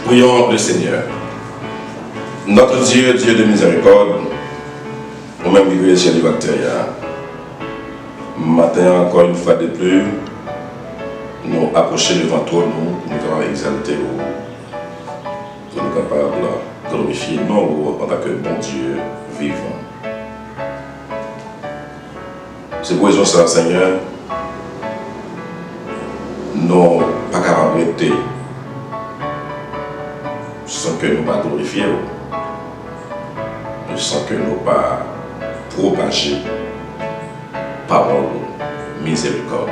Prions le Seigneur. Notre Dieu, Dieu de miséricorde, au même niveau de ciel et bactéria, matin encore une fois de plus, nous approcher devant toi, nous, pour nous capables exalter, pour nous capables de glorifier, nous, en tant que bon Dieu vivant. C'est pour ça, Seigneur, nous pas capables d'être sans que nous ne pas glorifier, sans que nous ne pas propager parole, miséricorde.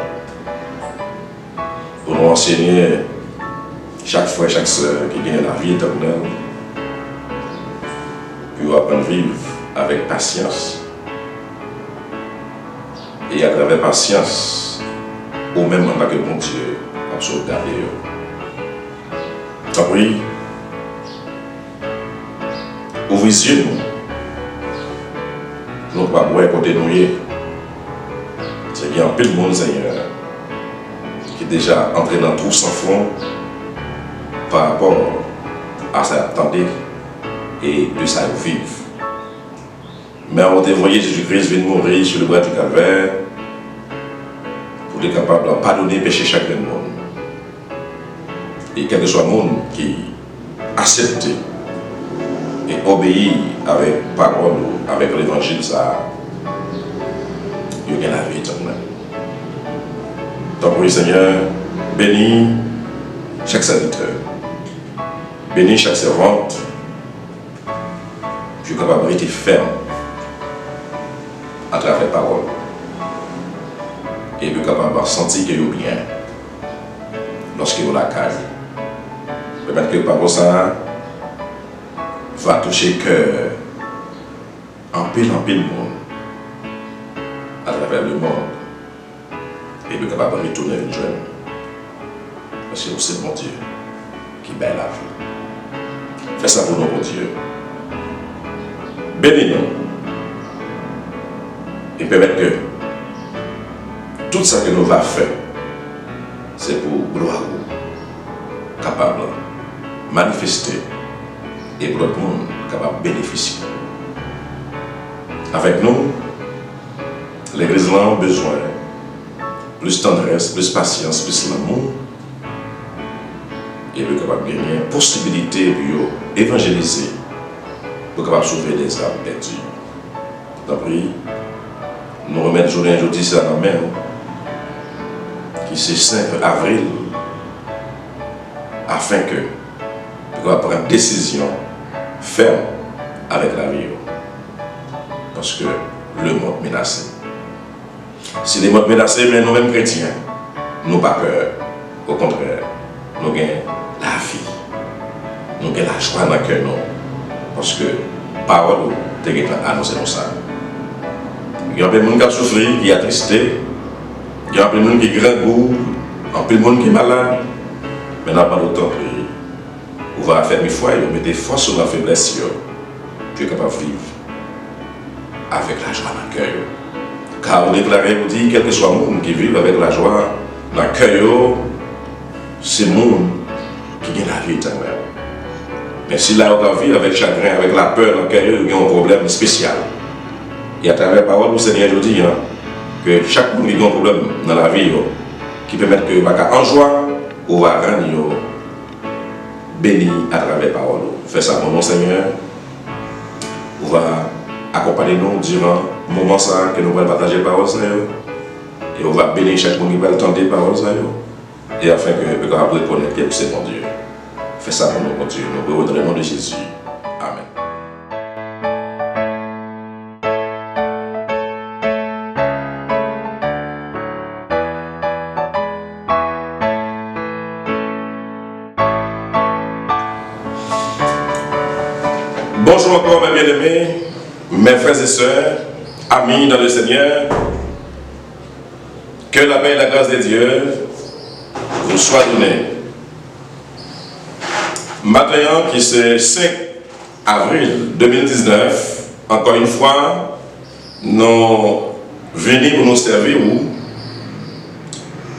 Pour nous enseigner chaque fois, chaque soeur qui gagne la vie éternelle, pour apprendre à vivre avec patience. Et à travers patience, au même moment que mon Dieu a sauvegardé. Oui, ouvrez les yeux, nous ne pouvons pas voir côté nous. C'est qu'il y a un peu de monde, Seigneur, qui est déjà entré dans tout sans fond par rapport à sa attendée et de sa vie. Mais on dévoyé Jésus-Christ vient mourir sur le bois du calvaire pour être capable de pardonner le péché chacun de monde. Et quel que soit le monde qui accepte et obéit avec parole, avec l'évangile, ça, il y a la vie éternelle. Donc oui, Seigneur, bénis chaque serviteur, bénis chaque servante, je suis capable de rester ferme à travers la parole. Et je suis capable de sentir qu'il y a bien lorsqu'il y a la case. Peut-être que par ça va toucher le cœur en pile monde à travers le monde. Et je suis capable de retourner une jeune. Parce que c'est mon Dieu qui belle la vie. Fais ça pour nous, mon Dieu. Bénis-nous. Et permettre que tout ça que nous va faire, c'est pour gloire, capable de manifester et pour le monde capable de bénéficier. Avec nous, l'Église a besoin de plus tendresse, plus patience, plus l'amour. Et nous capable de gagner la possibilité de évangéliser, pour capable sauver des âmes perdues. D'après, nous remettons journée aujourd'hui ça dans la main, qui c'est 5 avril, afin que nous puissions prendre une décision ferme avec la vie. Parce que le monde menacé. Si le monde menacé, mais nous-mêmes chrétiens, nous n'avons pas peur. Au contraire, nous avons la vie. Nous avons la joie dans le cœur. Parce que la parole est annoncée dans ça. Il y a plein de monde qui a souffert, qui a attristé. Il y a plein de monde qui est grand goût, il y a plein de monde qui est malade. Mais n'a pas d'autant que vous allez faire mes foi, vous mettez force sur la faiblesse, vous êtes capable de vivre avec la joie dans le cœur. Car vous déclarez, vous dites, quel que soit le monde qui vit avec la joie dans le cœur, c'est le monde qui gagne la vie éternelle. Mais si là, vous vivez avec chagrin, avec la peur dans le cœur, il y a un problème spécial. Et à travers la parole du Seigneur, je dis que chaque monde qui a un problème dans la vie, qui permet que vous en joie, ou va rendre béni à travers la parole. Fais ça pour nous, Seigneur. Vous va accompagner nous durant le moment que nous allons partager la parole, Seigneur. Et on va bénir chaque monde qui va entendre la parole, Seigneur. Et afin que nous puissions reconnaître que c'est mon Dieu. Fais ça pour nous, mon Dieu. Nous prions dans le nom de Jésus. Amen. Bonjour encore mes bien-aimés, mes frères et sœurs, amis dans le Seigneur. Que la paix et la grâce de Dieu vous soient données. Maintenant, qui c'est 5 avril 2019, encore une fois, nous venons pour nous servir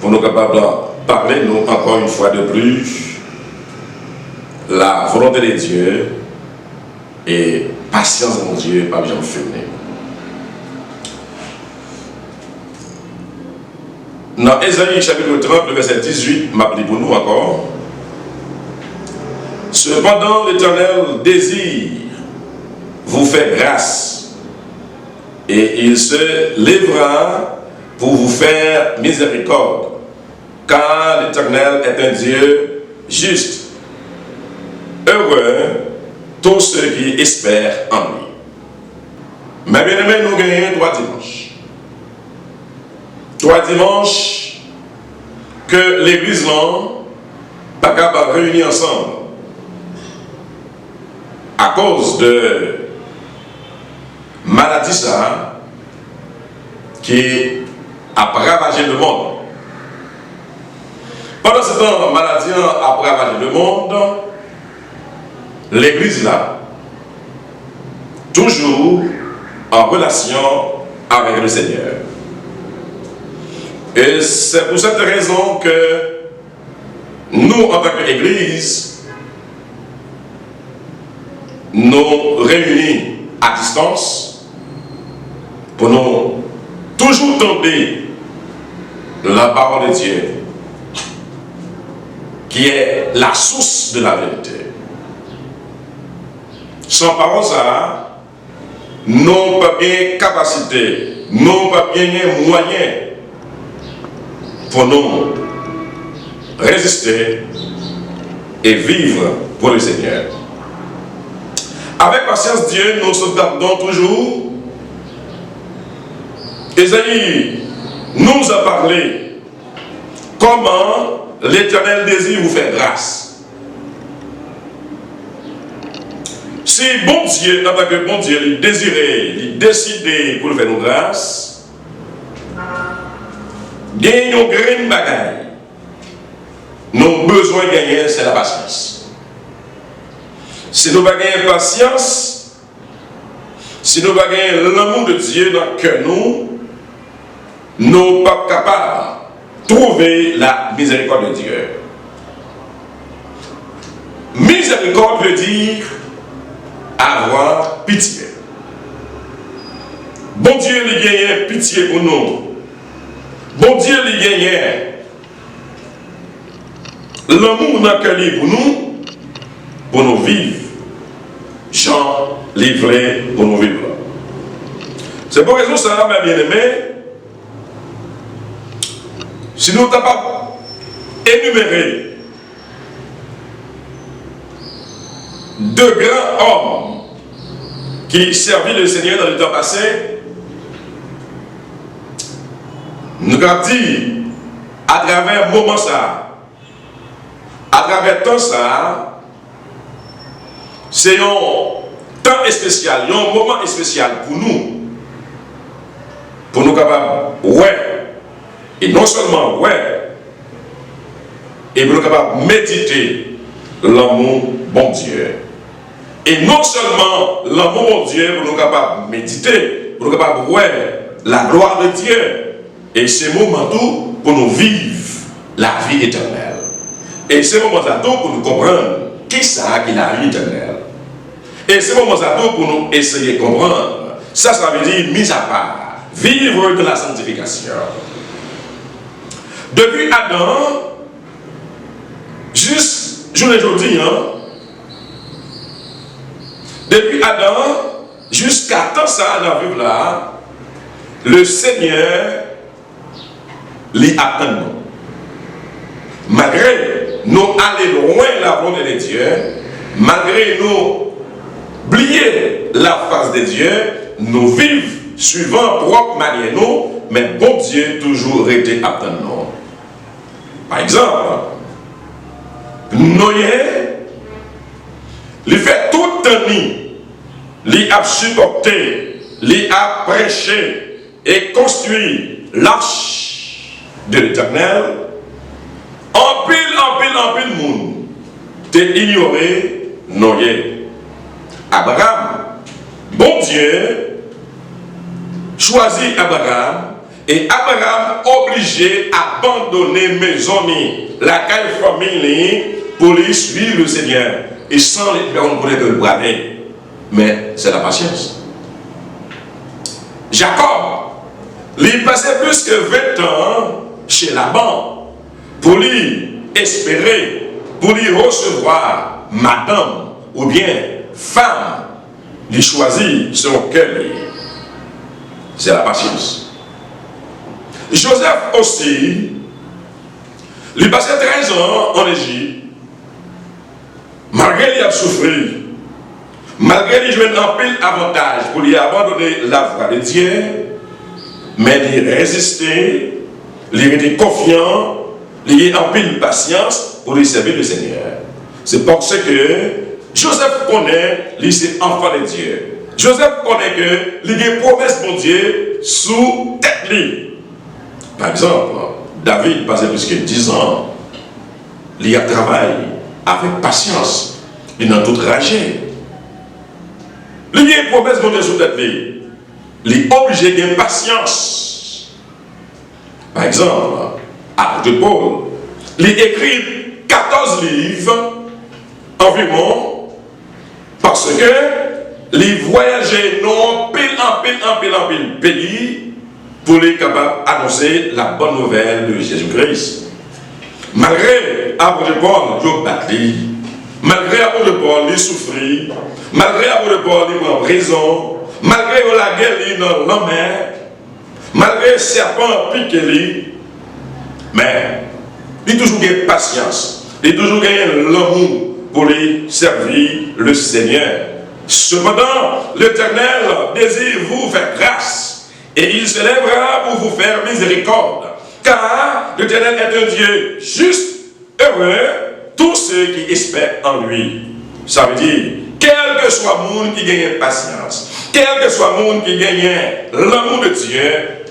pour nous capables de parler, nous, encore une fois de plus, la volonté de Dieu et patience de mon Dieu, pas besoin de fermer. Dans Ésaïe chapitre 30, le verset 18, m'a pour nous encore. Cependant, l'Éternel désire vous faire grâce, et il se lèvera pour vous faire miséricorde, car l'Éternel est un Dieu juste. Heureux tous ceux qui espèrent en lui. Mais bien aimé, nous gagnons 3 dimanches. 3 dimanches que l'église n'a pas capable de réunir ensemble à cause de maladie ça qui a ravagé le monde. Pendant ce temps, la maladie a ravagé le monde, l'église là, toujours en relation avec le Seigneur. Et c'est pour cette raison que nous, en tant qu'Église, nous réunis à distance pour nous toujours tenter la parole de Dieu, qui est la source de la vérité. Sans parole ça, nous pas bien capacité, nous pas bien moyens pour nous résister et vivre pour le Seigneur. Avec patience, Dieu nous sauvegardons toujours. Ésaïe nous a parlé comment l'Éternel désire vous faire grâce. Si bon Dieu, en tant que bon Dieu, il désirait, il décidait pour nous faire nos grâces, gagnons grain bagaille. Nos besoins gagnés, c'est la patience. Si nous ne gagnons pas patience, si nous ne gagnons l'amour de Dieu dans le cœur, nous ne sommes pas capables de trouver la miséricorde de Dieu. Miséricorde veut dire avoir pitié. Bon Dieu, il gagne pitié pour nous. Bon Dieu, il gagne l'amour dans le cœur pour nous vivre. Jean livré pour nous vivre. C'est pour raison ça, mes bien-aimés, si nous n'avons pas énuméré de grands hommes qui servaient le Seigneur dans le temps passé, nous avons dit à travers moment ça, à travers temps ça, c'est un temps spécial, un moment spécial pour nous capables, ouais, et non seulement ouais, et pour nous capables de méditer l'amour bon Dieu. Et non seulement l'amour bon Dieu, pour nous capables de méditer, pour nous capables de ouais, la gloire de Dieu. Et ces moments tout pour nous vivre la vie éternelle. Et ces moments tout pour nous comprendre qui ça qui est la vie éternelle. Et ces moments tout pour nous essayer de comprendre. Ça veut dire mise à part, vivre de la sanctification. Depuis Adam, aujourd'hui, depuis Adam, jusqu'à temps ça dans la vie là, le Seigneur les attend nous. Malgré nous aller loin la volonté de Dieu, malgré nous oublier la face de Dieu, nous vivons suivant propre manière nous, mais bon Dieu toujours été attend nous. Par exemple, Noé, il fait tout le temps, il a supporté, il a prêché et construit l'arche de l'Éternel. En pile monde, t'es ignoré Noé. Abraham, bon Dieu, choisit Abraham, et Abraham obligé d'abandonner mes amis, la famille, pour les suivre le Seigneur. et sans les personnes connaître le braver. Mais c'est la patience. Jacob, il passait plus que 20 ans chez Laban pour lui espérer, pour lui recevoir madame ou bien femme, lui choisir selon quel. C'est la patience. Joseph aussi, il passait 13 ans en Égypte, malgré qu'il a souffert, malgré qu'il a eu un pile avantage pour lui abandonner la voie de Dieu, mais il résistait, il était confiant, il a eu un pile patience pour lui servir le Seigneur. C'est parce que Joseph connaît, lui c'est enfant de Dieu. Joseph connaît que il y a une promesse de Dieu sous tête lui. Par exemple, David passait plus que 10 ans, il a travaillé avec patience, il n'a tout ragé. Il y a une promesse de Dieu sous tête lui. Il est obligé de patience. Par exemple, apôtre Paul, il écrit 14 livres environ parce que les voyager non pile en pile pays pour les capables d'annoncer la bonne nouvelle de Jésus-Christ. Malgré apôtre Paul, il battu, malgré apôtre Paul, il souffrit, malgré apôtre Paul, il en prison, malgré la guerre, il dans la mer, malgré le serpent piqué lui, mais il a toujours gagné patience, il a toujours gagné l'amour pour lui servir le Seigneur. Cependant, l'Éternel désire vous faire grâce et il se lèvera pour vous faire miséricorde. Car l'Éternel est un Dieu juste, heureux, tous ceux qui espèrent en lui. Ça veut dire, quel que soit le monde qui gagne patience, quel que soit le monde qui gagne l'amour de Dieu,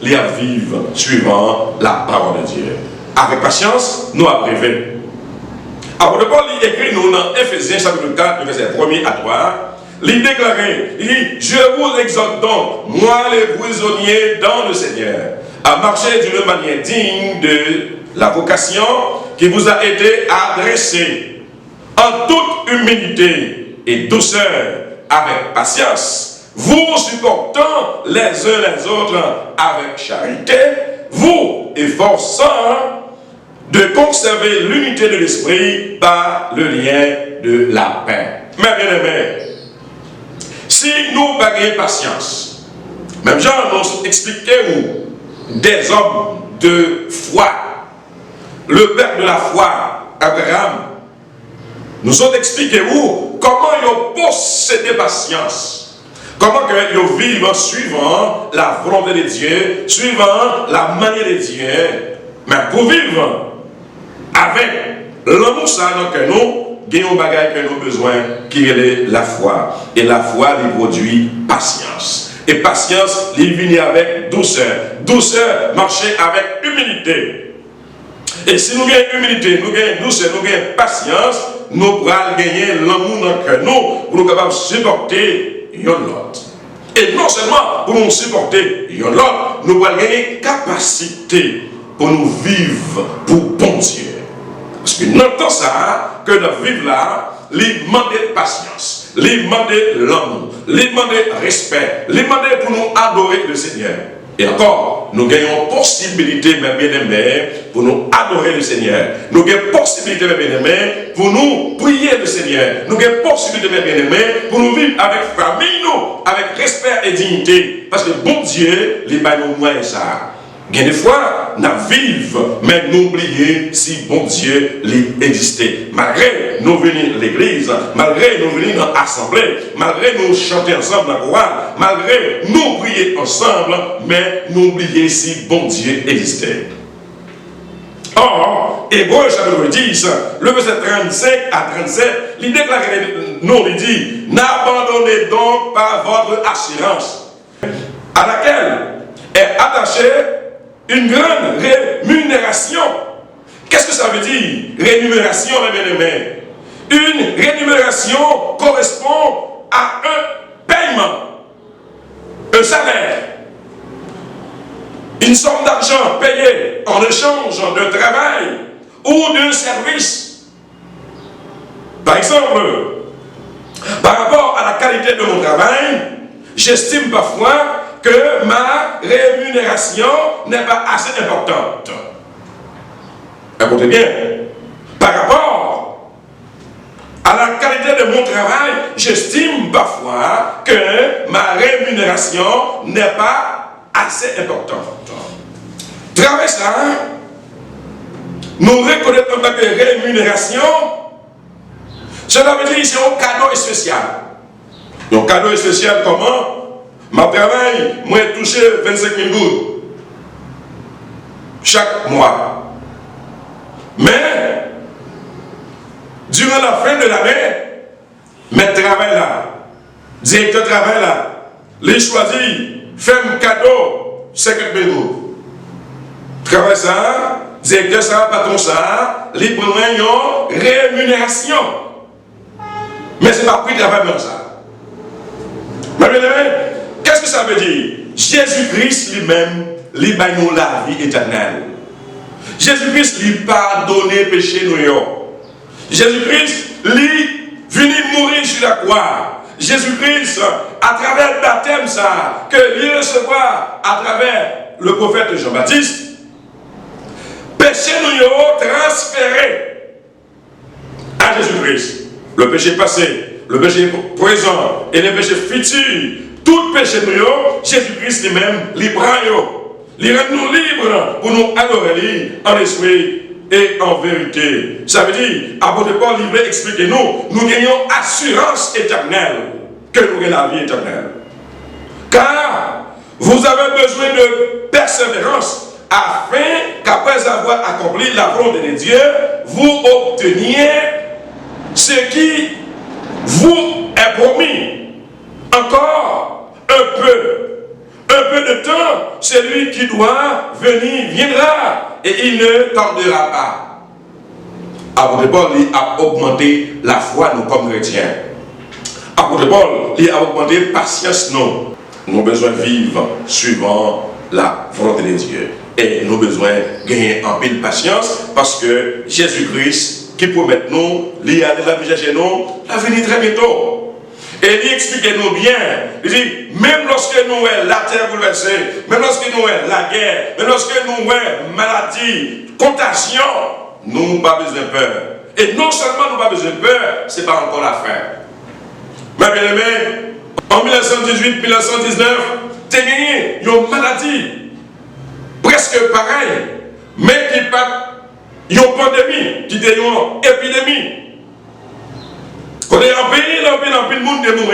les vivre suivant la parole de Dieu. Avec patience, nous abrévons. Apôtre Paul écrit nous dans Éphésiens chapitre 4, verset 1er à 3. Il déclarait, il dit, je vous exhorte donc, moi les prisonniers dans le Seigneur, à marcher d'une manière digne de la vocation qui vous a été adressée, en toute humilité et douceur, avec patience, vous supportant les uns les autres avec charité, vous efforçant de conserver l'unité de l'esprit par le lien de la paix. Mais bien aimés, si nous baguons patience, même Jean nous expliquait des hommes de foi, le père de la foi, Abraham, nous ont expliqué comment ils possédaient patience, comment ils vivent suivant la volonté de Dieu, suivant la manière de Dieu, mais pour vivre avec l'amour ça que nous, gagnons bagaille que nous avons besoin, qui est la foi. Et la foi, elle produit patience. Et patience, il vient avec douceur. Douceur, marcher avec humilité. Et si nous gagnons humilité, nous gagnons douceur, nous gagnons patience, nous pourrons gagner l'amour que nous, pour nous capables de supporter l'autre. Et non seulement pour nous supporter l'autre, nous pourrons gagner capacité pour nous vivre pour bon Dieu. Parce que dans tout ça, que nous vivons là, il demande patience, il demande l'amour, il demande respect, il demande pour nous adorer le Seigneur. Et encore, nous gagnons possibilité, mes bien-aimés, pour nous adorer le Seigneur. Nous gagnons possibilité, mes bien-aimés, pour nous prier le Seigneur. Nous gagnons possibilité, mes bien-aimés, pour nous vivre avec famille, nous, avec respect et dignité. Parce que bon Dieu, il va nous moyens ça. Des fois, nous vivons, mais nous oublions si bon Dieu existait. Malgré nous venir à l'église, malgré nous venir dans l'assemblée, malgré nous chanter ensemble dans la chorale, malgré nous prier ensemble, mais nous oublions si bon Dieu existait. Or, Hébreux chapitre 10, le verset 35 à 37, il déclare, non, il dit, n'abandonnez donc pas votre assurance, à laquelle est attachée une grande rémunération. Qu'est-ce que ça veut dire, rémunération, mes bien-aimés? Une rémunération correspond à un paiement, un salaire, une somme d'argent payée en échange d'un travail ou d'un service. Par exemple, Par rapport à la qualité de mon travail, j'estime parfois que ma rémunération n'est pas assez importante. Écoutez bien, par rapport à la qualité de mon travail, j'estime parfois que ma rémunération n'est pas assez importante. Travers ça, nous reconnaissons en tant que rémunération, cela veut dire ici un cadeau spécial. Donc, cadeau spécial comment? Ma travail, moi, j'ai touché 25 000 gouttes chaque mois. Mais, durant la fin de l'année, mes travail là, directeur travail là, les choisi, faire un cadeau 50 000 gouttes. Travail ça, directeur ça, patron ça, les prennent une rémunération. Mais ce n'est pas pris de travail comme ça. Mais bien aimé, qu'est-ce que ça veut dire? Jésus-Christ lui-même, lui donne nous la vie éternelle. Jésus-Christ lui pardonne les péchés nous. Jésus-Christ lui venu mourir sur la croix. Jésus-Christ, à travers le baptême ça, que lui recevoir à travers le prophète Jean-Baptiste, péché nous transféré à Jésus-Christ. Le péché passé, le péché présent et le péché futur, tout péché nous, Jésus-Christ lui-même, il prend, il rend nous libres pour nous adorer en esprit et en vérité. Ça veut dire, apôtre Paul, il veut expliquer nous gagnons assurance éternelle, que nous gagnons la vie éternelle. Car vous avez besoin de persévérance afin qu'après avoir accompli la volonté de Dieu, vous obteniez ce qui vous est promis. Encore un peu de temps, celui qui doit venir viendra et il ne tardera pas. Apôtre Paul a augmenté la foi nous comme chrétiens. Apôtre Paul a augmenté la patience nous. Nous avons besoin de vivre suivant la volonté de Dieu. Et nous avons besoin de gagner en pile patience parce que Jésus-Christ qui promet nous, il a déjà cherché nous, il va venir très bientôt. Et il explique nous bien, il dit, même lorsque nous avons la terre bouleversée, même lorsque nous avons la guerre, même lorsque nous avons maladie, contagion, nous n'avons pas besoin de peur. Et non seulement nous n'avons pas besoin de peur, ce n'est pas encore la fin. Mais bien aimé, en 1918-1919, tu as gagné une maladie presque pareille, mais qui n'est pas une pandémie, qui est une épidémie. Quand il y a un pays, le monde est mort.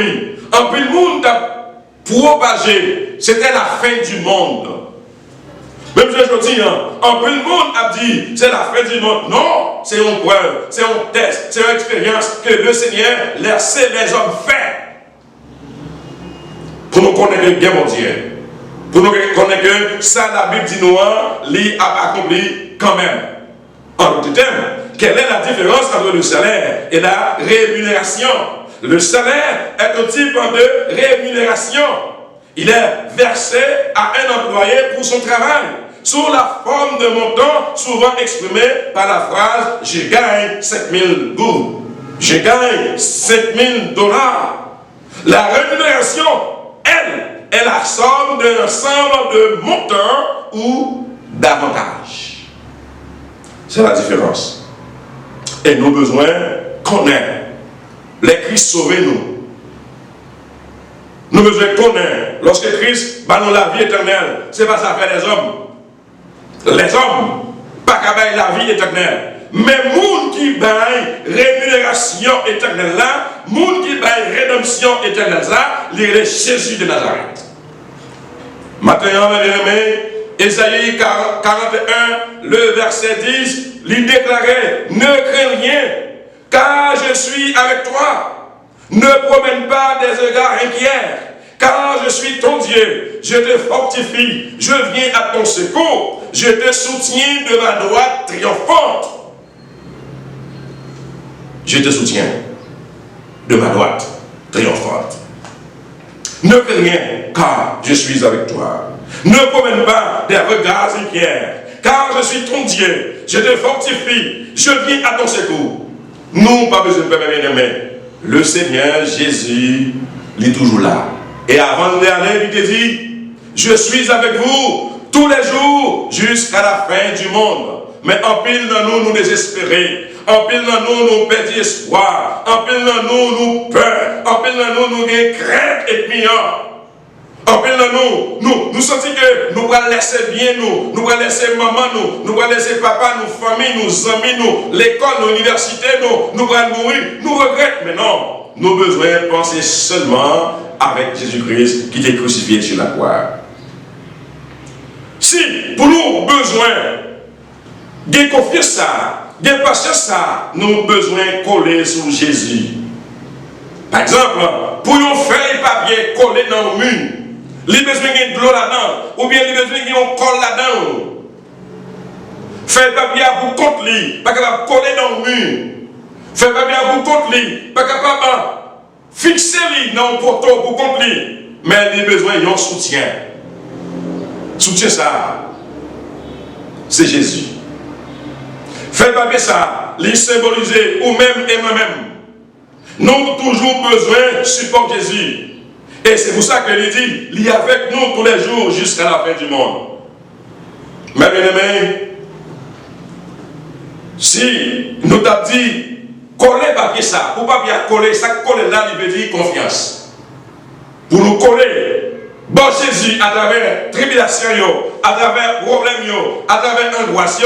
Un pays, le monde a propagé. C'était la fin du monde. Même je dis, un peu le monde a dit, c'est la fin du monde. Non, c'est une preuve, c'est un test, c'est une expérience que le Seigneur laisse les hommes faire. Pour nous connaître que bien mon Dieu. Pour nous connaître que ça, la Bible dit nous, l'y a accompli quand même. En d'autres termes, quelle est la différence entre le salaire et la rémunération? Le salaire est un type de rémunération. Il est versé à un employé pour son travail, sous la forme de montant souvent exprimé par la phrase « Je gagne 5 000 gouttes »,« Je gagne 5 000 $. » La rémunération, elle, est la somme d'un ensemble de montants ou d'avantages. C'est la différence. Et nous avons besoin connaître. Les Christ sauvez-nous. Nous avons besoin connaître. Lorsque Christ va nous la vie éternelle, ce n'est pas ça faire les hommes. Les hommes, pas qu'à bailler la vie éternelle. Mais moun qui baille rémunération éternelle là, moun qui baille rédemption éternelle là, il est Jésus de Nazareth. Maintenant, mes bien-aimés, Ésaïe 41, le verset 10, il déclarait, ne crains rien, car je suis avec toi. Ne promène pas des regards inquiets, car je suis ton Dieu. Je te fortifie, je viens à ton secours, je te soutiens de ma droite triomphante. Je te soutiens de ma droite triomphante. Ne crains rien, car je suis avec toi. Ne promène pas des regards inquiets, car je suis ton Dieu. Je te fortifie, je viens à ton secours. Nous, pas besoin de bien-aimés. le Seigneur Jésus, il est toujours là. Et avant de aller, il te dit, je suis avec vous tous les jours jusqu'à la fin du monde. Mais en pile dans nous, nous désespérer. En pile dans nous, nous perdons espoir. En pile dans nous, nous peur. En pile dans nous, nous avons crainte et pillants. En pile dans nous sentons que nous allons laisser bien nous allons laisser maman nous allons laisser papa, nous, famille, nous, amis, nous, l'école, l'université, nous allons mourir. Nous regrettons, mais non. Nous avons besoin de penser seulement avec Jésus-Christ qui est crucifié sur la croix. Si, pour nous, besoin de confiance ça, de patience ça, nous avons besoin de coller sur Jésus. Par exemple, pour nous faire les papiers collés dans le mur, les besoins de l'eau là-dedans, ou bien les besoins qui ont colle là-dedans. Faire papier à vous contre lui, pas capable de coller dans le mur. Faire papier à vous contre lui, pas capable de fixer lui dans le poteau pour contre lui. Mais les besoins ont soutien. Soutien ça, c'est Jésus. Faire papier ça, les symboliser, ou même et moi-même. Nous avons toujours besoin de support Jésus. Et c'est pour ça qu'il dit, il est avec nous tous les jours jusqu'à la fin du monde. Mais bien aimé, si nous t'avons dit, coller papier ça, pour pas bien coller, ça coller là, il veut dire confiance. Pour nous coller, bon Jésus, à travers tribulation, à travers problème, à travers angoisse,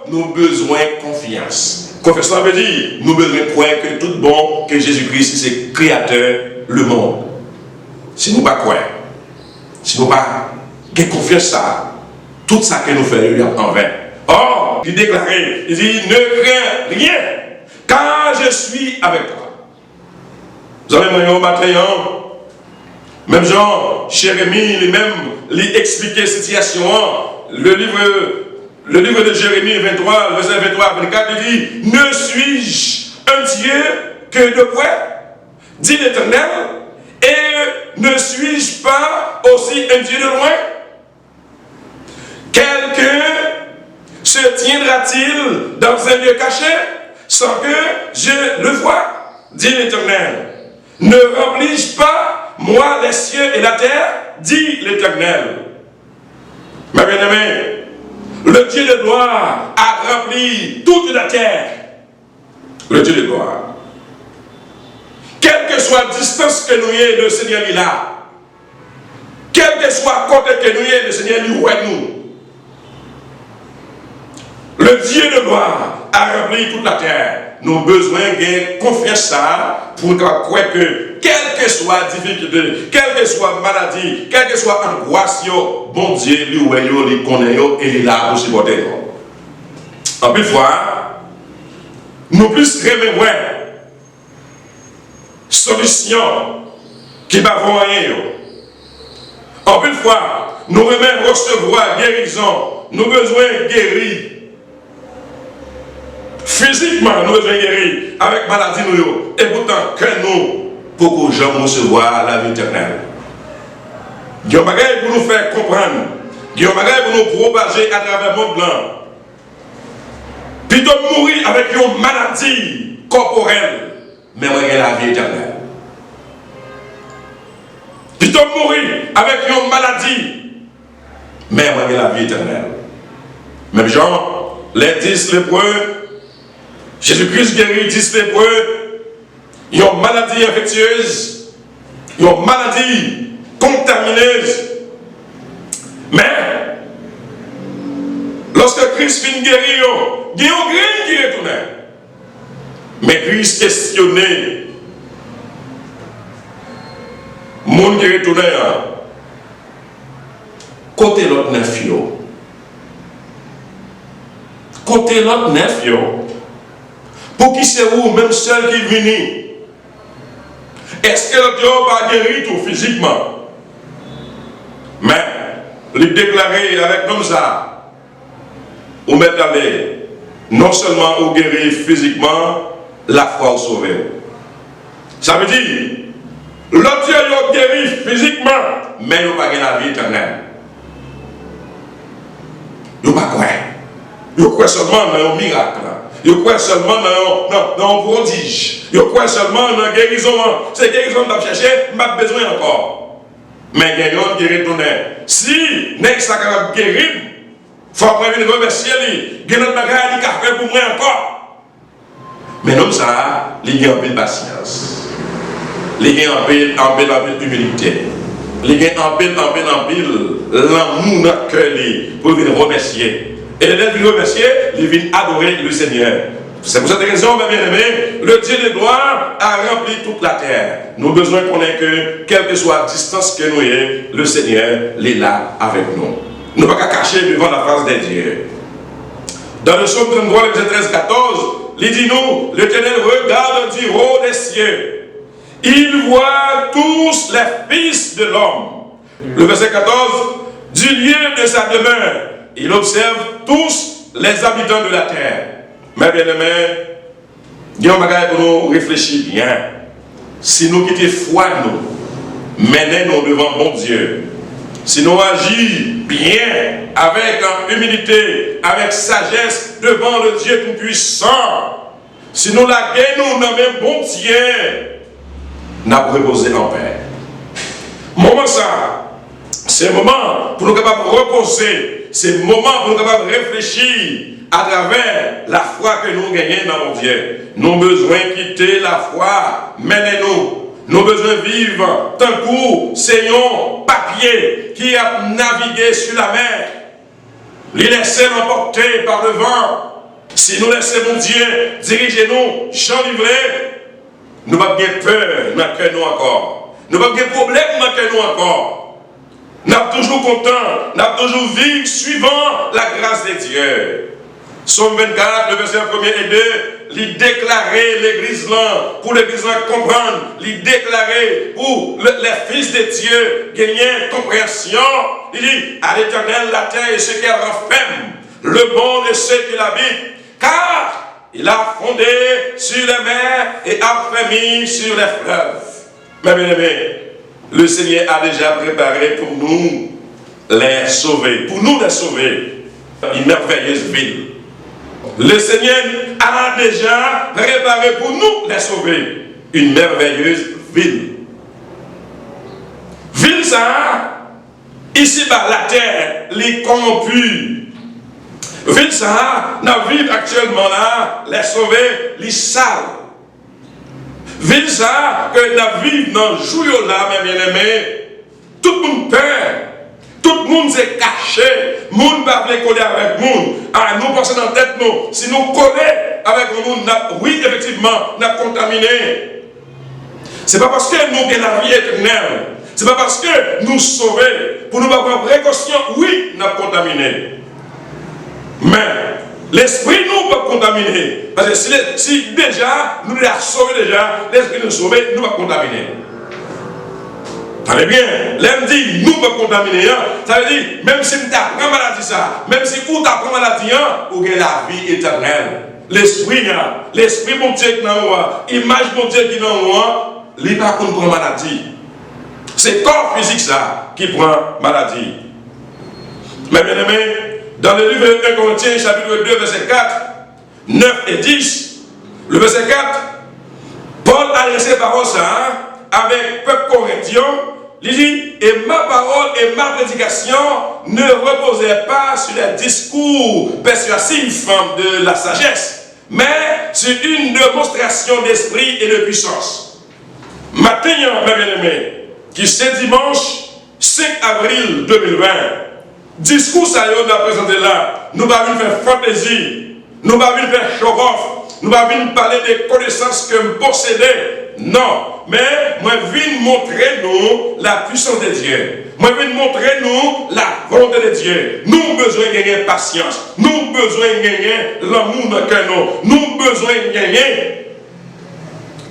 nous avons besoin de confiance. Confiance, ça veut dire, nous avons besoin de croire que tout bon, que Jésus-Christ, c'est créateur, le monde. Si nous ne pas croire, si nous ne pas confiance ça, tout ça que nous faisons en vain. Or, il déclarait, il dit, ne crains rien, car je suis avec toi. Vous avez moyen au matin, même Jean, Jérémie, lui-même, lui expliquait cette situation. Le livre de Jérémie 23, verset 23 à 24, il dit, ne suis-je un Dieu que de près, dit l'Éternel, et ne suis-je pas aussi un Dieu de loin? Quelqu'un se tiendra-t-il dans un lieu caché sans que je le voie? Dit l'Éternel. Ne remplis-je pas, moi, les cieux et la terre? Dit l'Éternel. Ma bien-aimée, le Dieu de gloire a rempli toute la terre. Le Dieu de gloire. Quelle que soit la distance que nous ayons, le Seigneur est là. Quel que soit le côté que nous ayons, le Seigneur est où nous. Le Dieu de gloire a rempli toute la terre. Nous avons besoin de confiance ça pour croire que, quelle que soit la difficulté, quelle que soit la maladie, quelle que soit l'angoisse, bon Dieu, lui ou lui connaît et il est là pour supporter. En plus, fois, nous plus remémorer solution qui va voir rien. En plus, fois, nous remettons recevoir guérison, nous avons besoin de guérir. Physiquement, nous avons besoin de guérir avec maladie. Et pourtant, que nous, pour que jamais recevoir la vie éternelle. Il y a des choses pour nous faire comprendre. Il y a des choses pour nous propager à travers le monde blanc. Plutôt mourir avec une maladie corporelle, mais regarder la vie éternelle. Plutôt mourir avec une maladie, mais regarder la vie éternelle. Même Jean, les 10 lépreux, Jésus-Christ guérit 10 lépreux, ils ont une maladie infectieuse, ils ont une maladie contamineuse. Mais, lorsque Christ finit guérir, il y a un grain qui retourne. Mais Christ questionnait, monde qui retourne, côté l'autre neuf, côté l'autre neuf, pour qui c'est où, même seul qui vient, est-ce que l'autre n'a pas guéri tout physiquement? Mais, il déclarait avec comme ça, ou mettre aller, non seulement au guérir physiquement, la foi au sauver. Ça veut dire, l'autre a guéri physiquement, mais il n'a pas gagné la vie éternelle. Il n'a pas quoi. Il croit seulement dans un miracle. Ils croient seulement dans un prodige. Ils croient seulement dans la guérison. C'est guérison que tu cherché, je n'ai pas besoin encore. Mais guérison qui retourne. Si n'est pas capable de guérir, il faut venir remercier lui. Il y a notre bagage qui a fait pour moi encore. Mais non, ça, il y a un peu de patience. Il y a un peu d'humilité. Il y a un peu l'amour dans le cœur pour venir remercier. Et les venir remercier, ils viennent adorer le Seigneur. C'est pour cette raison, mes bien-aimés, le Dieu de gloire a rempli toute la terre. Nous avons besoin qu'on ait que, quelle que soit la distance que nous ayons, le Seigneur est là avec nous. Nous ne pouvons pas cacher devant la face des dieux. Dans le psaume 33, verset 13, 14, il dit nous, l'Éternel regarde du haut des cieux. Il voit tous les fils de l'homme. Le verset 14, du lieu de sa demeure, il observe tous les habitants de la terre. Mais bien aimés, il y a un bagage pour nous réfléchir bien. Si nous quittons foi, nous menons devant bon Dieu. Si nous agissons bien, avec humilité, avec sagesse, devant le Dieu tout-puissant, si nous la gagnons dans même bon Dieu, nous avons reposé en paix. Moment ça, c'est le moment pour nous capables de reposer, c'est le moment pour nous capables de réfléchir à travers la foi que nous gagnons dans mon Dieu. Nous avons besoin de quitter la foi, menez-nous. Nous avons besoin de vivre tant que Seigneur papier qui a navigué sur la mer. Les laisser l'emporter par le vent. Si nous laissons mon Dieu diriger nous, champ livré, nous n'avons pas peur dans le cœur nous encore. Nous n'avons pas de problème dans le cœur nous encore. Nous sommes toujours contents, nous sommes toujours vivre suivant la grâce de Dieu. Somme 24, le verset 1er et 2, il déclarer l'église là, pour l'église là comprendre, il déclarer pour les fils de Dieu gagner compréhension. Il dit, à l'Éternel la terre et ce qu'elle renferme, le monde et ceux qui l'habitent, car il a fondé sur les mers et a fermé sur les fleuves. Mais bien aimés, le Seigneur a déjà préparé pour nous les sauver, pour nous les sauver, une merveilleuse ville. Le Seigneur a déjà préparé pour nous les sauver une merveilleuse ville. Ville ça, ici-bas, la terre, les corrompus. Ville ça, nous vivons actuellement là, les sauver, les sales. Ville ça, que nous vivons dans le jour là, mes bien-aimés, tout le monde peur. Tout le monde s'est caché. Le monde ne va pas coller avec le monde. Ah, nous pensons dans la tête, nous. Si nous collons avec le monde, oui, effectivement, nous sommes contaminés. Ce n'est pas parce que nous avons la vie éternelle. Ce n'est pas parce que nous sauvons. Pour nous avoir précaution, oui, nous sommes contaminés. Mais l'esprit nous peut contaminer. Parce que si déjà, nous l'avons sauvé déjà, l'esprit nous sauve, nous va contaminer. Allez bien, l'homme dit, nous ne pouvons pas contaminer. Ça veut dire, même si tu apprends maladie, ça, même si tu apprends maladie, vous avez la vie éternelle. L'esprit, mon Dieu qui est dans nous, l'image mon Dieu qui est dans nous, il n'est pas qu'on prend maladie. C'est le corps physique ça qui prend maladie. Mais bien aimé, dans le livre de 1 Corinthiens, chapitre 2, verset 4, 9 et 10, le verset 4, Paul a laissé parole ça avec le peuple corinthien. Il dit, et ma parole et ma prédication ne reposaient pas sur les discours persuasifs de la sagesse, mais sur une démonstration d'esprit et de puissance. Maintenant, mes bien-aimés, qui c'est dimanche 5 avril 2020, discours ça y est, on a présenté là, nous pas venir faire fantaisie, nous pas venir faire show-off, nous pas venir parler des connaissances que nous possédons. Non, mais moi je viens montrer nous la puissance de Dieu. Moi je viens montrer nous la volonté de Dieu. Nous avons besoin de gagner patience. Nous avons besoin de gagner l'amour dans le cœur. Nous avons besoin de gagner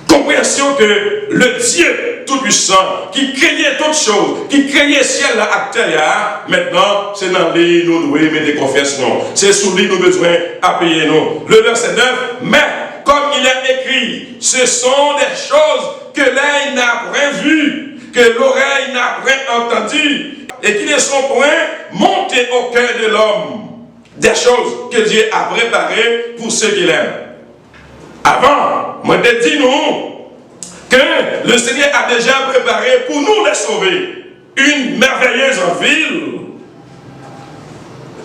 compréhension que le Dieu tout-puissant qui créait toutes choses, qui créait ciel à terre, maintenant c'est dans lui nous devons mettre des confessions. C'est sous lui nous avons besoin à payer nous. Le verset 9, mais comme il est écrit, ce sont des choses que l'œil n'a point vues, que l'oreille n'a point entendues, et qui ne sont point montées au cœur de l'homme. Des choses que Dieu a préparées pour ceux qui l'aiment. Avant, moi te dis nous que le Seigneur a déjà préparé pour nous les sauver une merveilleuse ville.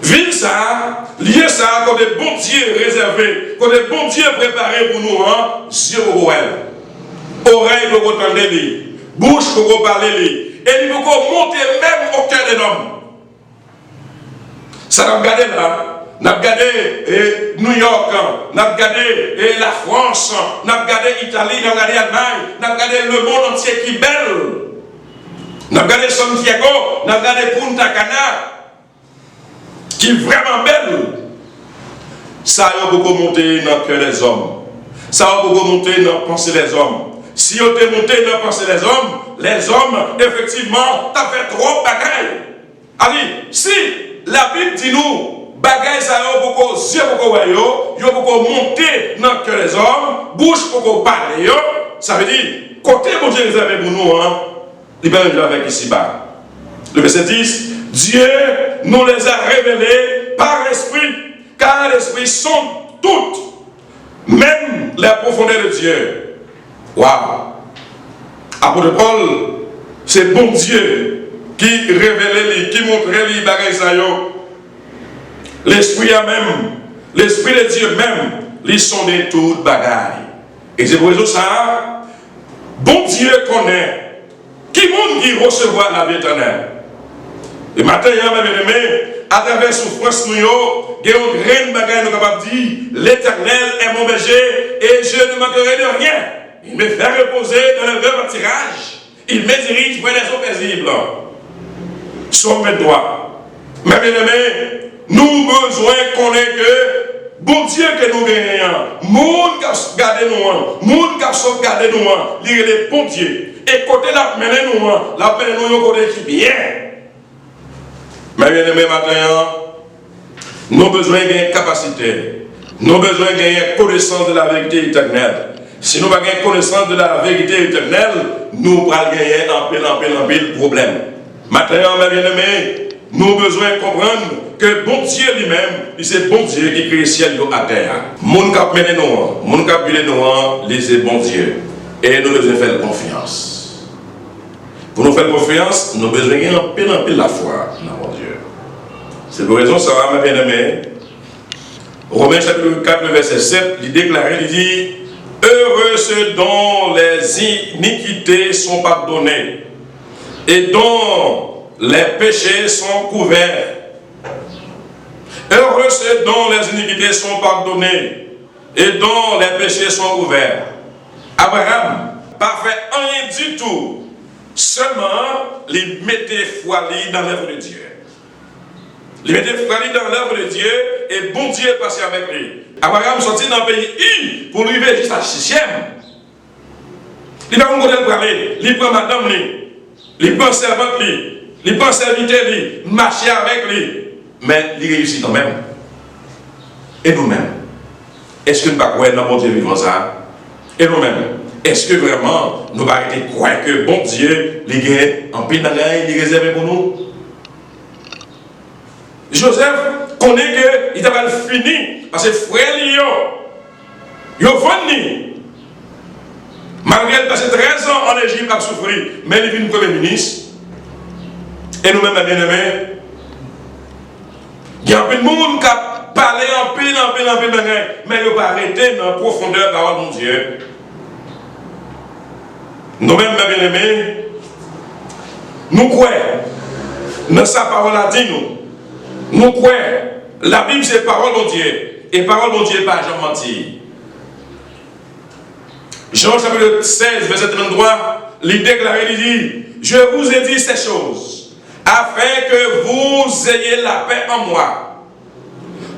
Ville ça, lieu ça, comme des bons dieux réservés, comme des bons dieux préparés pour nous, hein, yeux pour elle, oreilles pour entendre les, bouche pour parler, et il faut monter même au cœur de l'homme. Ça n'a regardé là, n'a regardé New York, n'a regardé la France, n'a regardé l'Italie, n'a regardé l'Allemagne, n'a regardé le monde entier qui est belle. N'a regardé Santiago, n'a regardé Punta Cana, qui est vraiment belle. Ça a beaucoup monté dans le cœur des hommes. Ça a beaucoup monté dans la pensée des hommes. Si on était monté dans la pensée des hommes, effectivement, t'as fait trop de bagailles. Allez, si la Bible dit nous, bagailles ça a beaucoup, yeux beaucoup, il a beaucoup monté dans le cœur des hommes, bouche beaucoup parler, ça veut dire, côté mon Dieu réservé pour nous, hein, il va venir avec ici-bas. Le verset 10, Dieu nous les a révélés par l'Esprit, car l'Esprit sont toutes, même les profondeurs de Dieu. Waouh! Apôtre Paul, c'est bon Dieu qui révélait, qui montrait les bagages. L'Esprit a même, l'Esprit de Dieu même, ils sont des toutes bagailles. Et c'est pour ça, bon Dieu connaît qui monde qui recevoir la vie éternelle. Et maintenant, mes aimés, à travers la souffrance, nous avons une grande bagaille, nous sommes capables de dire, l'Éternel est mon berger et je ne manquerai de rien. Il me fait reposer dans le vrai pâturage. Il me dirige vers les eaux paisibles. Somme 23. Mes bien-aimés, nous avons besoin qu'on ait que bon Dieu que nous gagnons. Monde qui a gardé nous, monde qui a sauvegardé nous, il est bon Dieu. Et côté la mener nous, la peine nous côté qui bien. Mes bien-aimés, maintenant, nous avons besoin d'une capacité. Nous avons besoin d'une connaissance de la vérité éternelle. Si nous n'avons pas connaissance de la vérité éternelle, nous allons gagner un pile problème. Maintenant, mes bien-aimés, nous avons besoin de comprendre que bon Dieu lui-même, c'est bon Dieu qui crée le ciel et la terre. Mon cap mené nous, mon cap bilé nous, c'est bon Dieu. Et nous devons faire confiance. Pour nous faire confiance, nous avons besoin de pile la foi dans mon Dieu. C'est pour raison ça, mes bien-aimés. Romains chapitre 4, verset 7, il déclare, il dit, heureux ceux dont les iniquités sont pardonnées et dont les péchés sont couverts. Heureux ceux dont les iniquités sont pardonnées et dont les péchés sont couverts. Abraham, pas fait rien du tout, seulement il mettait foi dans l'œuvre de Dieu. Il mettait foi dans l'œuvre de Dieu et bon Dieu passait avec lui. Abraham sortit dans le pays I pour lui jusqu'à la 6e. Il va vous parler, il prend madame, il prend servante, il prend serviteur, il marche avec lui. Mais il réussit quand même. Et nous-mêmes, est-ce que nous ne pouvons pas croire dans bon Dieu vivant ça? Et nous-mêmes, est-ce que vraiment nous ne arrêter de croire que bon Dieu, il est en pile d'agaille, il est réservé pour nous? Joseph connaît qu'il a fini parce que frère il a venu. Malgré passer 13 ans en Égypte à souffrir, mais il est venu comme ministre. Et nous-mêmes, bien-aimés, il y a un peu de monde qui a parlé en pile, mais il n'a pas arrêté dans la profondeur de la parole de Dieu. Nous-mêmes, bien-aimés, nous croyons dans sa parole a dit nous. Nous croyons, la Bible c'est parole de Dieu, et parole de Dieu pas jamais menti. Jean chapitre 16, verset 33, il déclare, il dit, je vous ai dit ces choses, afin que vous ayez la paix en moi.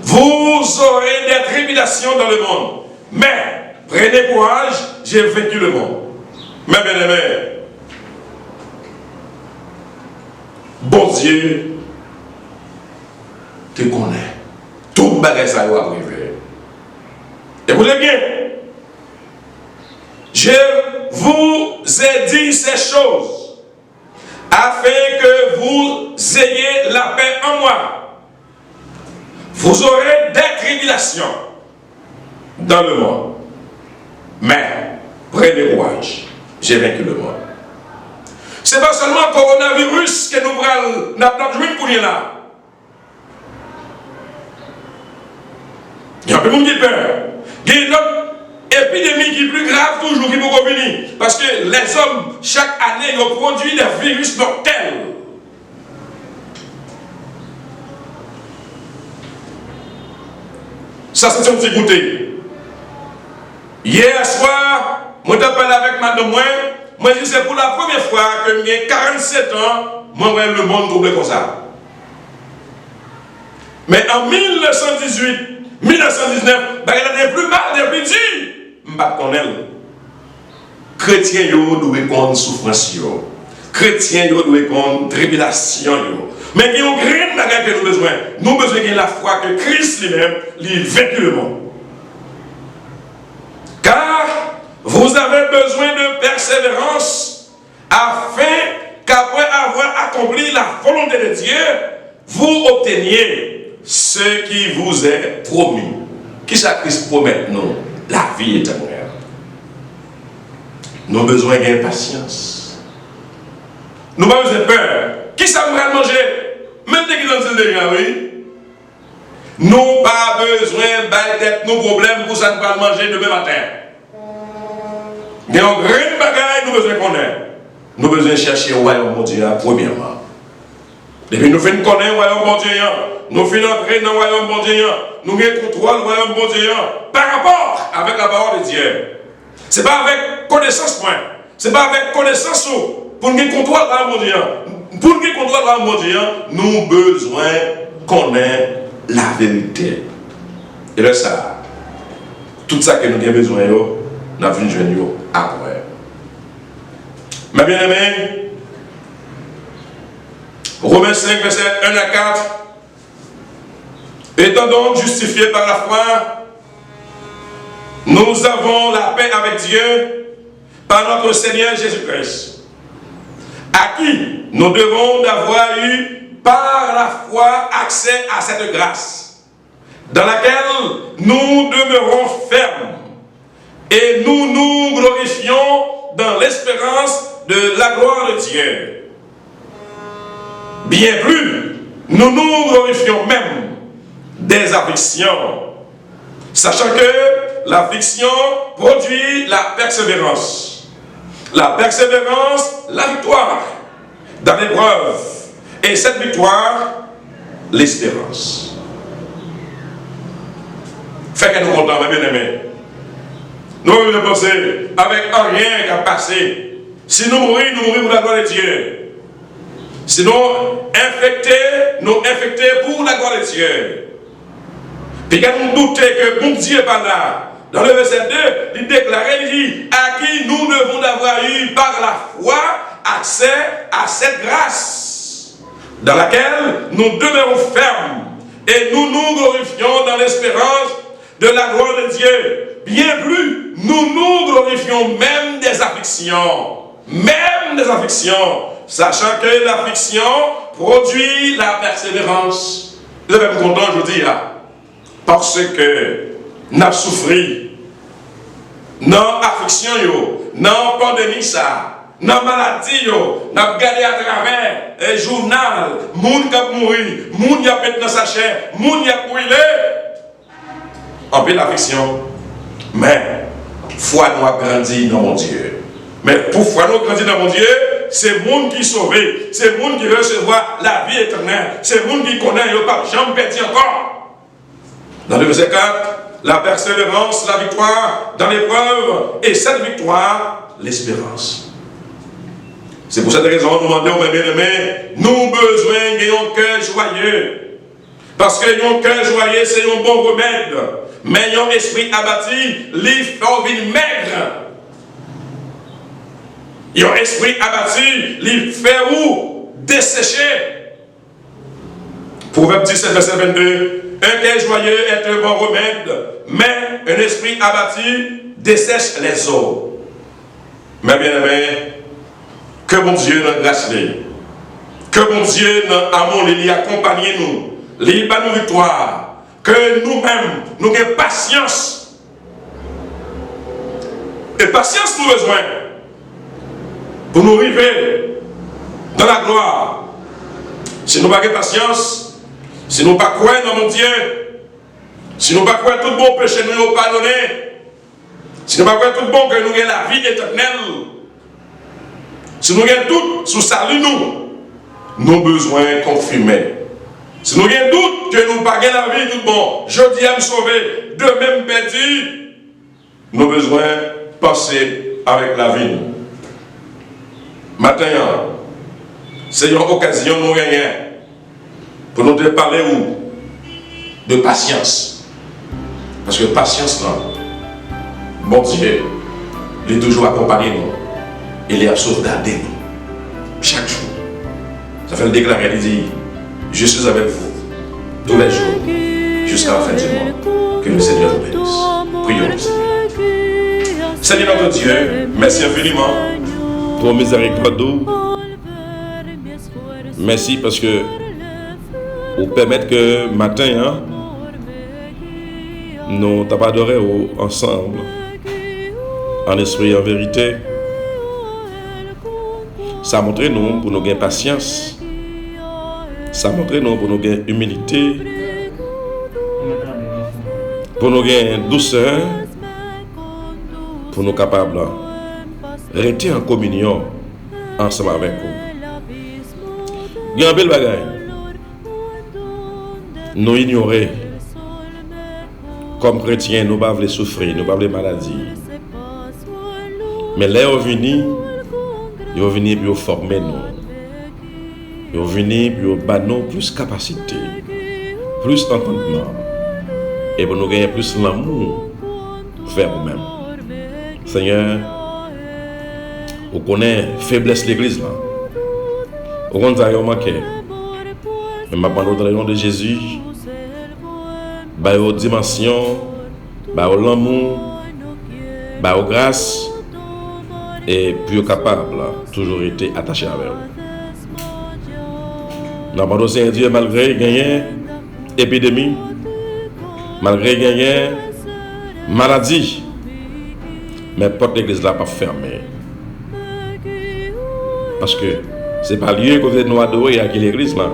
Vous aurez des tribulations dans le monde, mais prenez courage, j'ai vaincu le monde. Mes bien-aimés, bon Dieu te connaît. Tout bagage ça va arriver. Écoutez bien. Je vous ai dit ces choses afin que vous ayez la paix en moi. Vous aurez des tribulations dans le monde. Mais, prenez courage, j'ai vaincu le monde. Ce n'est pas seulement le coronavirus que nous avons joué pour rien là. Il y a un peu de monde qui peur. Il y a une autre épidémie qui est plus grave toujours qui peut venir. Parce que les hommes, chaque année, ils produisent des virus mortels. Ça, c'est un petit goûter. Hier soir, moi, j'ai parlé avec madame moi je dis c'est pour la première fois que j'ai 47 ans, moi, je vois le monde troublé comme ça. Mais en 1918, 1919, il y a des plus mal, des plus durs. Je ne sais pas connaître. Chrétiens, ils doivent connaître souffrance. Chrétiens, ils doivent connaître tribulation. Mais il y a une grande bagarre que nous avons besoin. Nous avons besoin de la foi que Christ lui-même lui vaincu le monde. Car vous avez besoin de persévérance afin qu'après avoir accompli la volonté de Dieu, vous obteniez ce qui vous est promis. Qui ça Christ promet nous? La vie éternelle. Nous avons besoin d'impatience. Nous n'avons pas besoin de peur. Qui ça nous va manger? Même dès qu'il en dit déjà, oui. Nous n'avons pas besoin d'être nos problèmes pour ça nous va manger demain matin. Il y a un grand bagage, nous avons besoin qu'on ait. Nous avons besoin de chercher le royaume de Dieu, premièrement. Depuis nous faisons connaître le royaume de Dieu, nous faisons entrer dans le royaume de Dieu, nous contrôlons le royaume de Dieu par rapport avec la parole de Dieu. Ce n'est pas avec connaissance, point. Ce n'est pas avec connaissance pour nous contrôler le royaume de Dieu. Pour nous contrôler le royaume de Dieu, nous avons besoin qu'on ait la vérité. Et là, ça, tout ça que nous avons besoin, nous avons besoin après. Mais bien aimé, Romains 5, verset 1 à 4. Étant donc justifiés par la foi, nous avons la paix avec Dieu par notre Seigneur Jésus-Christ, à qui nous devons d'avoir eu par la foi accès à cette grâce, dans laquelle nous demeurons fermes et nous nous glorifions dans l'espérance de la gloire de Dieu. Bien plus, nous nous glorifions même des afflictions, sachant que l'affliction produit la persévérance. La persévérance, la victoire dans l'épreuve. Et cette victoire, l'espérance. Fait que nous comptons, mes bien-aimés. Nous devons penser avec rien qu'à passer. Si nous mourons pour la gloire de Dieu. Sinon, nous infecter pour la gloire de Dieu. Puis quand nous doutons que bon Dieu n'est pas là, dans le verset 2, il déclare, il dit, à qui nous devons d'avoir eu par la foi accès à cette grâce, dans laquelle nous demeurons fermes et nous nous glorifions dans l'espérance de la gloire de Dieu. Bien plus, nous nous glorifions même des afflictions. Même des afflictions. Sachant que l'affliction produit la persévérance. Vous êtes content, je vous dis, parce que nous avons souffert. Dans l'affliction, dans la pandémie, dans la maladie, nous avons regardé à travers les journaux, les gens qui ont mouru, les gens qui ont pété dans sa chair, les gens qui ont brûlé. En peu l'affliction. Mais, foi nous a grandi dans mon Dieu. Mais pour foi nous grandir dans mon Dieu, c'est le monde qui est sauvé, c'est le monde qui recevra la vie éternelle, c'est le monde qui connaît, il n'y a pas jamais perdu encore. Dans le verset 4, la persévérance, la victoire dans l'épreuve, et cette victoire, l'espérance. C'est pour cette raison que nous demandons aux bien-aimés, nous avons besoin d'un cœur joyeux. Parce que un cœur joyeux, c'est un bon remède. Mais un esprit abattu, il fait une maigre. Un esprit abattu, il fait où? Dessécher. Proverbe 17, verset 22. Un cœur joyeux est un bon remède, mais un esprit abattu dessèche les eaux. Mais bien aimé, que mon Dieu nous grâce, que mon Dieu nous amour, il accompagne nous, il bat nous victoire, que nous-mêmes, nous ayons patience. Et patience nous besoin pour nous arriver dans la gloire. Si nous n'avons pas de patience, si nous ne pas croire dans mon Dieu, si nous ne pas croire tout bon péché nous pardonner, si nous ne pas croire tout bon que nous avons la vie éternelle, si nous avons doute sur salut nous avons besoin de confirmer. Si nous avons doute que nous n'avons pas la vie tout bon, je dis à me sauver, de même perdu, nous avons besoin de passer avec la vie. Maintenant, c'est une occasion nous gagner pour nous parler de patience. Parce que patience, là, mon Dieu, il est toujours accompagné nous. Il est à sauvegarder nous. Chaque jour. Ça fait le déclarer, il dit, je suis avec vous tous les jours jusqu'à la fin du mois. Que le Seigneur vous bénisse. Prions le Seigneur. Seigneur notre Dieu, merci infiniment pour miséricorde. Merci parce que vous permettez que matin, nous t'adorons ensemble, en esprit et en vérité. Ça montre nous pour nous gagner patience. Ça montre nous pour nous gagner humilité. Pour nous gagner douceur. Pour nous capables de rester en communion ensemble avec vous. Il y a un bel bagage. Nous ignorer. Comme chrétiens, nous ne pouvons pas souffrir, nous ne pouvons pas maladie. Mais là, ils sont venus pour former nous. Ils sont venus pour donner nous plus de capacité, plus d'entendement. Et pour nous gagner plus l'amour vers nous-mêmes. Seigneur, vous connaissez la faiblesse de l'église là. Vous connaissez ce manqué. Mais maintenant, dans le nom de Jésus, aux dimensions, aux l'amour, aux grâces, et plus capable, toujours été attaché avec vous. Nous avons Seigneur Dieu, malgré gagner épidémie, malgré gagner maladie, mais porte l'église là pas fermée. Parce que ce n'est pas lieu que nous adorer à l'église là,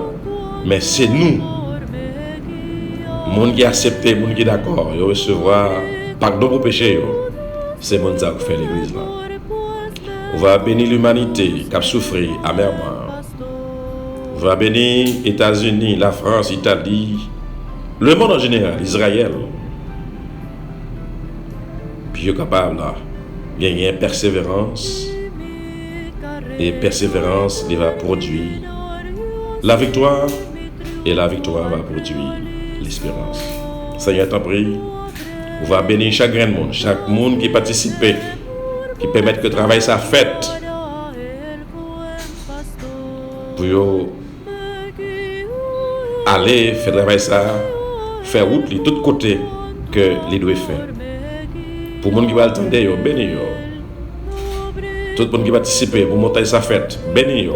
mais c'est nous. Les gens qui acceptent, les gens qui sont d'accord, ils recevoir pardon pour péché. C'est les gens qui fait l'église là. On va bénir l'humanité qui a souffert amèrement. On va bénir les États-Unis, la France, l'Italie, le monde en général, Israël. Puis il est capable de gagner persévérance. Et persévérance il va produire la victoire. Et la victoire va produire l'espérance. Seigneur, t'en prie. On va bénir chaque grand monde, chaque monde qui participe, qui permet que le travail soit fait. Pour aller faire le travail ça, faire route de tous côtés que les doit faire. Pour les gens qui vont attendre, bénis. Tout le monde qui participe pour monter sa fête, bénis.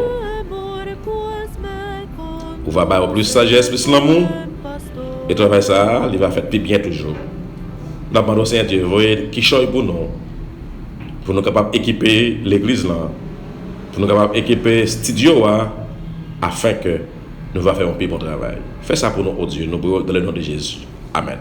On va avoir plus de sagesse, plus l'amour. Et le travail ça, il va faire plus bien toujours. Nous demandons Seigneur Dieu, voyez qui choisit pour nous capables d'équiper l'église là, pour nous capables d'équiper le studio là, afin que nous va faire un plus bon travail. Fais ça pour nous, oh Dieu, nous prions dans le nom de Jésus. Amen.